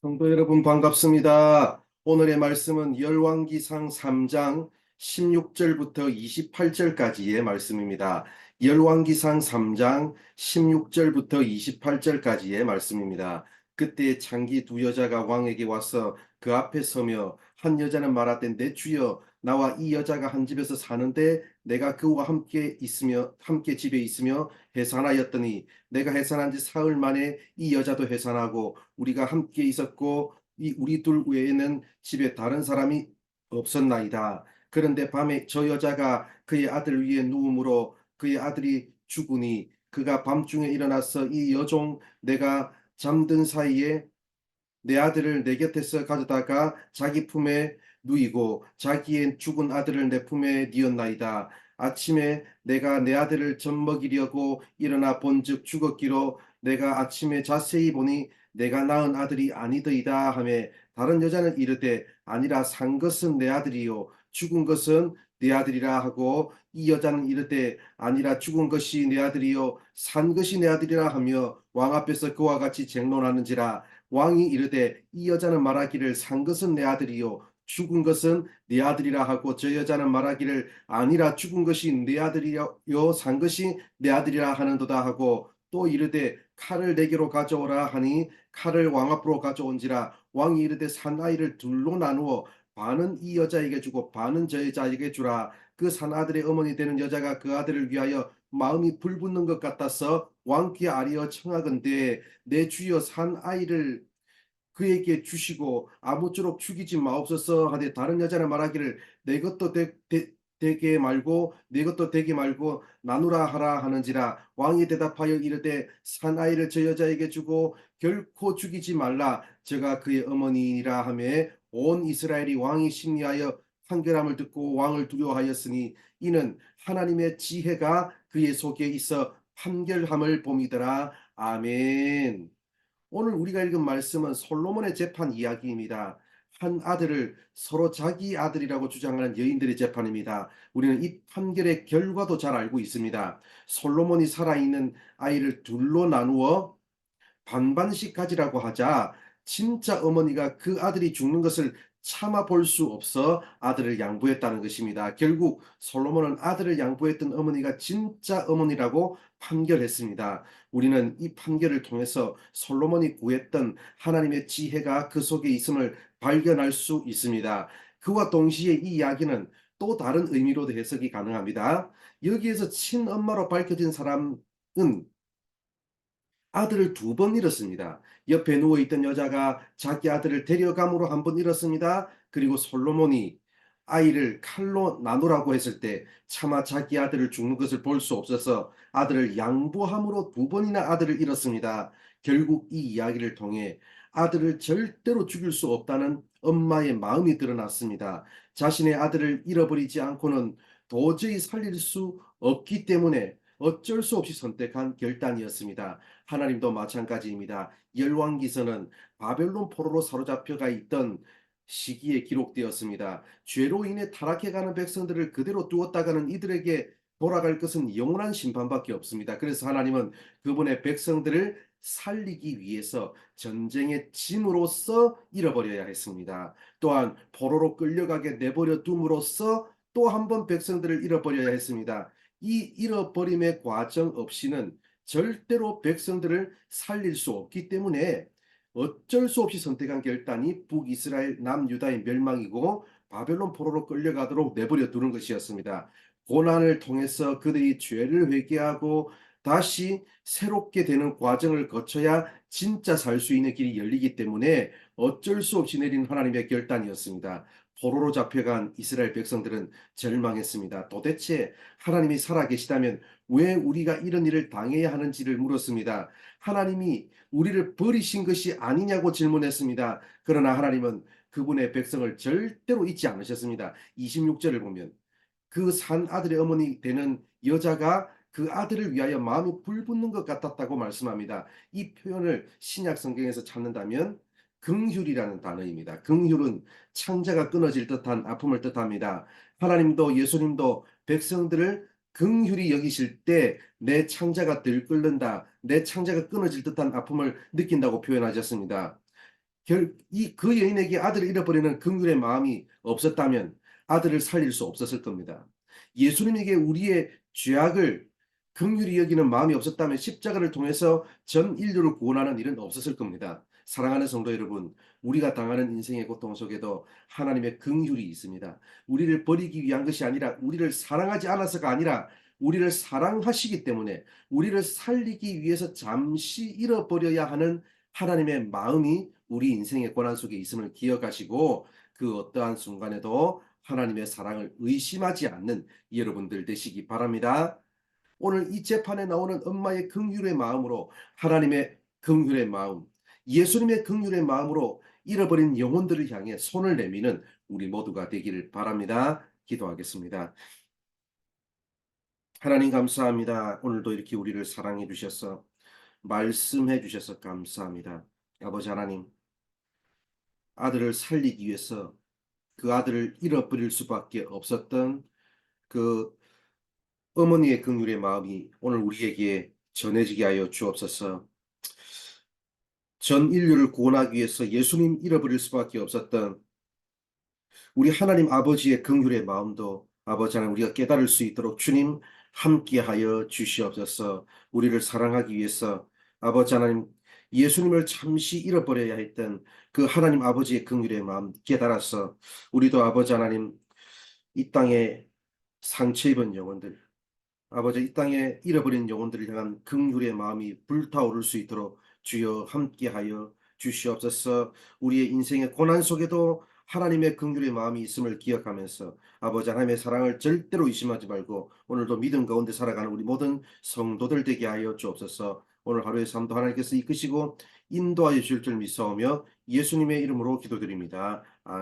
성도 여러분 반갑습니다. 오늘의 말씀은 열왕기상 3장 16절부터 28절까지의 말씀입니다. 열왕기상 3장 16절부터 28절까지의 말씀입니다. 그때 창기 두 여자가 왕에게 와서 그 앞에 서며 한 여자는 말하되 내 주여 나와 이 여자가 한 집에서 사는데 내가 그와 함께 집에 있으며 해산하였더니 내가 해산한 지 사흘 만에 이 여자도 해산하고 우리가 함께 있었고 이 우리 둘 외에는 집에 다른 사람이 없었나이다. 그런데 밤에 저 여자가 그의 아들 위에 누움으로 그의 아들이 죽으니 그가 밤중에 일어나서 이 여종 내가 잠든 사이에 내 아들을 내 곁에서 가져다가 자기 품에 누이고 자기의 죽은 아들을 내 품에 뉘었나이다. 아침에 내가 내 아들을 젖먹이려고 일어나 본즉 죽었기로 내가 아침에 자세히 보니 내가 낳은 아들이 아니더이다 하매 다른 여자는 이르되 아니라 산 것은 내 아들이요 죽은 것은 내 아들이라 하고 이 여자는 이르되 아니라 죽은 것이 내 아들이요 산 것이 내 아들이라 하며 왕 앞에서 그와 같이 쟁론하는지라. 왕이 이르되 이 여자는 말하기를 산 것은 내 아들이요 죽은 것은 네 아들이라 하고 저 여자는 말하기를 아니라 죽은 것이 내 아들이요 산 것이 내 아들이라 하는도다 하고 또 이르되 칼을 내게로 가져오라 하니 칼을 왕 앞으로 가져온지라. 왕이 이르되 산 아이를 둘로 나누어 반은 이 여자에게 주고 반은 저 여자에게 주라. 그 산 아들의 어머니 되는 여자가 그 아들을 위하여 마음이 불붙는 것 같아서 왕께 아뢰어 청하건대 내 주여 산 아이를 그에게 주시고 아무쪼록 죽이지 마옵소서 하되 다른 여자는 말하기를 내 것도 되게 말고 내 것도 되게 말고 나누라 하라 하는지라. 왕이 대답하여 이르되 산 아이를 저 여자에게 주고 결코 죽이지 말라 저가 그의 어머니라 하매 온 이스라엘이 왕이 심리하여 판결함을 듣고 왕을 두려워하였으니 이는 하나님의 지혜가 그의 속에 있어 판결함을 봄이더라. 아멘. 오늘 우리가 읽은 말씀은 솔로몬의 재판 이야기입니다. 한 아들을 서로 자기 아들이라고 주장하는 여인들의 재판입니다. 우리는 이 판결의 결과도 잘 알고 있습니다. 솔로몬이 살아있는 아이를 둘로 나누어 반반씩 가지라고 하자 진짜 어머니가 그 아들이 죽는 것을 참아 볼 수 없어 아들을 양보했다는 것입니다. 결국 솔로몬은 아들을 양보했던 어머니가 진짜 어머니라고 판결했습니다. 우리는 이 판결을 통해서 솔로몬이 구했던 하나님의 지혜가 그 속에 있음을 발견할 수 있습니다. 그와 동시에 이 이야기는 또 다른 의미로도 해석이 가능합니다. 여기에서 친엄마로 밝혀진 사람은 아들을 두 번 잃었습니다. 옆에 누워있던 여자가 자기 아들을 데려감으로 한 번 잃었습니다. 그리고 솔로몬이 아이를 칼로 나누라고 했을 때 차마 자기 아들을 죽는 것을 볼 수 없어서 아들을 양보함으로 두 번이나 아들을 잃었습니다. 결국 이 이야기를 통해 아들을 절대로 죽일 수 없다는 엄마의 마음이 드러났습니다. 자신의 아들을 잃어버리지 않고는 도저히 살릴 수 없기 때문에 어쩔 수 없이 선택한 결단이었습니다. 하나님도 마찬가지입니다. 열왕기서는 바벨론 포로로 사로잡혀가 있던 시기에 기록되었습니다. 죄로 인해 타락해가는 백성들을 그대로 두었다가는 이들에게 돌아갈 것은 영원한 심판밖에 없습니다. 그래서 하나님은 그분의 백성들을 살리기 위해서 전쟁의 짐으로써 잃어버려야 했습니다. 또한 포로로 끌려가게 내버려 둠으로써 또 한 번 백성들을 잃어버려야 했습니다. 이 잃어버림의 과정 없이는 절대로 백성들을 살릴 수 없기 때문에 어쩔 수 없이 선택한 결단이 북이스라엘 남유다의 멸망이고 바벨론 포로로 끌려가도록 내버려 두는 것이었습니다. 고난을 통해서 그들이 죄를 회개하고 다시 새롭게 되는 과정을 거쳐야 진짜 살 수 있는 길이 열리기 때문에 어쩔 수 없이 내린 하나님의 결단이었습니다. 포로로 잡혀간 이스라엘 백성들은 절망했습니다. 도대체 하나님이 살아계시다면 왜 우리가 이런 일을 당해야 하는지를 물었습니다. 하나님이 우리를 버리신 것이 아니냐고 질문했습니다. 그러나 하나님은 그분의 백성을 절대로 잊지 않으셨습니다. 26절을 보면 그 산 아들의 어머니 되는 여자가 그 아들을 위하여 마음이 불붙는 것 같았다고 말씀합니다. 이 표현을 신약 성경에서 찾는다면 긍휼이라는 단어입니다. 긍휼은 창자가 끊어질 듯한 아픔을 뜻합니다. 하나님도 예수님도 백성들을 긍휼히 여기실 때 내 창자가 들끓는다, 내 창자가 끊어질 듯한 아픔을 느낀다고 표현하셨습니다. 그 여인에게 아들을 잃어버리는 긍휼의 마음이 없었다면 아들을 살릴 수 없었을 겁니다. 예수님에게 우리의 죄악을 긍휼히 여기는 마음이 없었다면 십자가를 통해서 전 인류를 구원하는 일은 없었을 겁니다. 사랑하는 성도 여러분, 우리가 당하는 인생의 고통 속에도 하나님의 긍휼이 있습니다. 우리를 버리기 위한 것이 아니라, 우리를 사랑하지 않아서가 아니라 우리를 사랑하시기 때문에 우리를 살리기 위해서 잠시 잃어버려야 하는 하나님의 마음이 우리 인생의 고난 속에 있음을 기억하시고, 그 어떠한 순간에도 하나님의 사랑을 의심하지 않는 여러분들 되시기 바랍니다. 오늘 이 재판에 나오는 엄마의 긍휼의 마음으로, 하나님의 긍휼의 마음, 예수님의 긍휼의 마음으로 잃어버린 영혼들을 향해 손을 내미는 우리 모두가 되기를 바랍니다. 기도하겠습니다. 하나님 감사합니다. 오늘도 이렇게 우리를 사랑해 주셔서, 말씀해 주셔서 감사합니다. 아버지 하나님, 아들을 살리기 위해서 그 아들을 잃어버릴 수밖에 없었던 그 어머니의 긍휼의 마음이 오늘 우리에게 전해지게 하여 주옵소서. 전 인류를 구원하기 위해서 예수님 잃어버릴 수밖에 없었던 우리 하나님 아버지의 긍휼의 마음도 아버지 하나님 우리가 깨달을 수 있도록 주님 함께하여 주시옵소서. 우리를 사랑하기 위해서 아버지 하나님, 예수님을 잠시 잃어버려야 했던 그 하나님 아버지의 긍휼의 마음 깨달아서 우리도 아버지 하나님, 이 땅에 상처 입은 영혼들, 아버지 이 땅에 잃어버린 영혼들을 향한 긍휼의 마음이 불타오를 수 있도록 주여 함께하여 주시옵소서. 우리의 인생의 고난 속에도 하나님의 긍휼의 마음이 있음을 기억하면서 아버지 하나님의 사랑을 절대로 의심하지 말고 오늘도 믿음 가운데 살아가는 우리 모든 성도들 되게 하여 주옵소서. 오늘 하루의 삶도 하나님께서 이끄시고 인도하여 주실 줄 믿사오며 예수님의 이름으로 기도드립니다.